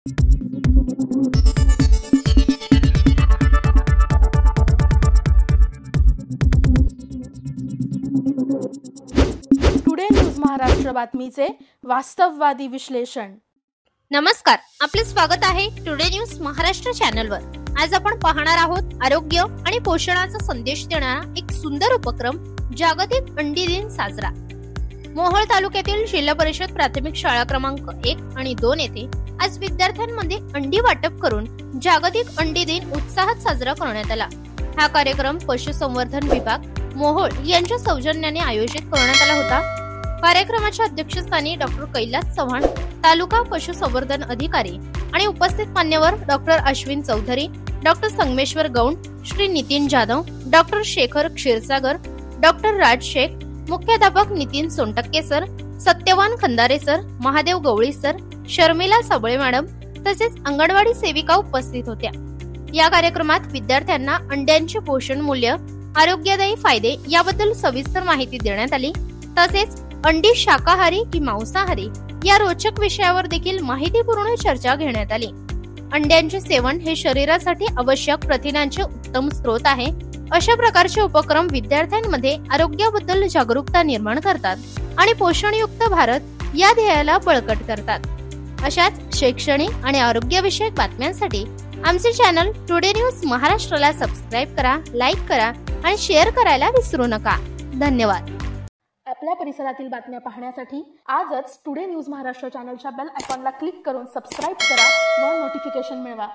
Today news Maharashtra बातमीचे वास्तववादी विश्लेषण। नमस्कार, आपले स्वागत आहे टुडे न्यूज महाराष्ट्र चॅनलवर। आज आपण पाहणार आहोत आरोग्य आणि पोषणाचा संदेश देणारा एक सुंदर उपक्रम, जागतिक अंडी दिन साजरा। मोहोळ तालुक्यातील जिल्हा परिषद प्राथमिक शाळा क्रमांक 1 आणि 2 येथे आज विद्यार्थ्यांमध्ये अंडी वाटप करून जागतिक अंडी दिन उत्साहात साजरा करण्यात आला। हा कार्यक्रम पशुसंवर्धन विभाग मोहोळ यांच्या सौजन्याने आयोजित करण्यात आला होता। कार्यक्रमाच्या अध्यक्षस्थानी डॉक्टर कैलास चव्हाण, तालुका पशुसंवर्धन अधिकारी आणि उपस्थित मान्यवर doctor Ashwin Chaudhari, doctor Sangameshwar Gound, Shri Nitin Jadhav, doctor Shekhar Kshirsagar, doctor Raj Shaikh, मुख्याध्यापक Nitin Sontakke sir, Satyavan Khandare sir, Mahadev Gawali sir, Sharmila Sable madam तसेच अंगणवाडी सेविका उपस्थित होत्या। या कार्यक्रमात विद्यार्थ्यांना अंड्यांचे पोषण मूल्य, आरोग्यदायी फायदे याबद्दल सविस्तर माहिती देण्यात आली। तसेच अंडी शाकाहारी की मांसाहारी या रोचक विषयावर देखील माहितीपूर्ण चर्चा घेण्यात आली। अंड्यांचे सेवन हे शरीरासाठी आवश्यक प्रथिनांचे उत्तम स्रोत आहे। अशा प्रकारचे उपक्रम विद्यार्थ्यांमध्ये आरोग्याबद्दल जागरूकता निर्माण करतात आणि पोषणयुक्त भारत या ध्येयाला बळकट करतात। अशाच शैक्षणिक आणि आरोग्यविषयक बातम्यांसाठी आमचे चॅनल टुडे न्यूज महाराष्ट्राला सबस्क्राइब करा, लाईक करा आणि शेअर करायला विसरू नका। धन्यवाद। आपल्या परिसरातील बातम्या पाहण्यासाठी आजच टुडे न्यूज महाराष्ट्र चॅनलच्या बेल आयकॉनला क्लिक करून सबस्क्राइब करा व नोटिफिकेशन मिळवा।